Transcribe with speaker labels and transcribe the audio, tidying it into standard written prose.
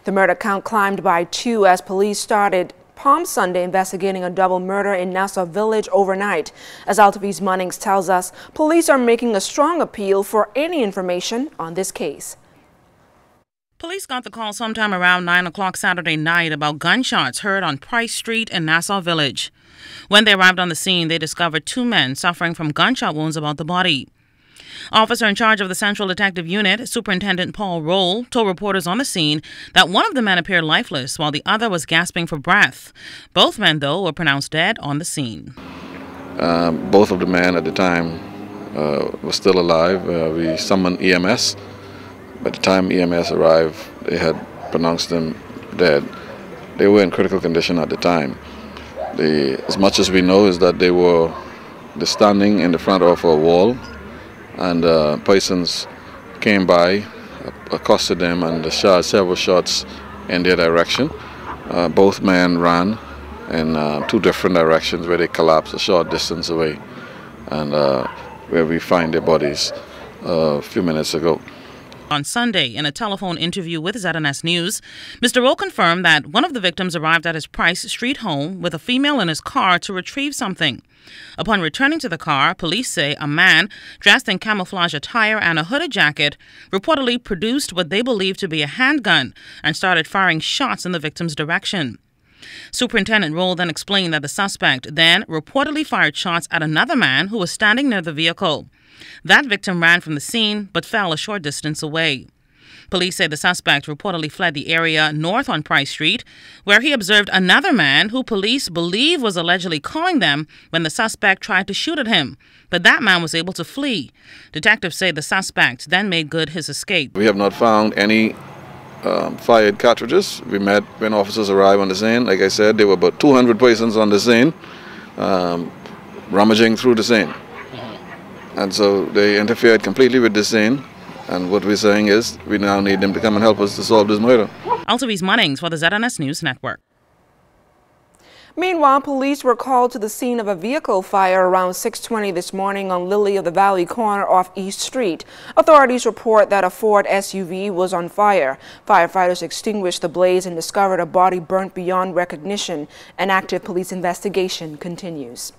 Speaker 1: The murder count climbed by 2 as police started Palm Sunday investigating a double murder in Nassau Village overnight. As AltaV's Munnings tells us, police are making a strong appeal for any information on this case.
Speaker 2: Police got the call sometime around 9 o'clock Saturday night about gunshots heard on Price Street in Nassau Village. When they arrived on the scene, they discovered 2 men suffering from gunshot wounds about the body. Officer in charge of the Central Detective Unit, Superintendent Paul Roll, told reporters on the scene that one of the men appeared lifeless while the other was gasping for breath. Both men, though, were pronounced dead on the scene.
Speaker 3: Both of the men at the time were still alive. We summoned EMS. By the time EMS arrived, they had pronounced them dead. They were in critical condition at the time. As much as we know is that they were standing in the front of a wall, and persons came by, accosted them, and shot several shots in their direction. Both men ran in 2 different directions where they collapsed a short distance away, and where we find their bodies a few minutes ago.
Speaker 2: On Sunday, in a telephone interview with ZNS News, Mr. Rowe confirmed that one of the victims arrived at his Price Street home with a female in his car to retrieve something. Upon returning to the car, police say a man dressed in camouflage attire and a hooded jacket reportedly produced what they believed to be a handgun and started firing shots in the victim's direction. Superintendent Roll then explained that the suspect then reportedly fired shots at another man who was standing near the vehicle. That victim ran from the scene but fell a short distance away. Police say the suspect reportedly fled the area north on Price Street, where he observed another man who police believe was allegedly calling them when the suspect tried to shoot at him. But that man was able to flee. Detectives say the suspect then made good his escape.
Speaker 3: We have not found any fired cartridges. We met when officers arrived on the scene. Like I said, there were about 200 persons on the scene, rummaging through the scene. And so they interfered completely with the scene. And what we're saying is we now need them to come and help us to solve this murder.
Speaker 2: AltaV's Munnings for the ZNS News Network.
Speaker 1: Meanwhile, police were called to the scene of a vehicle fire around 6:20 this morning on Lily of the Valley corner off East Street. Authorities report that a Ford SUV was on fire. Firefighters extinguished the blaze and discovered a body burnt beyond recognition. An active police investigation continues.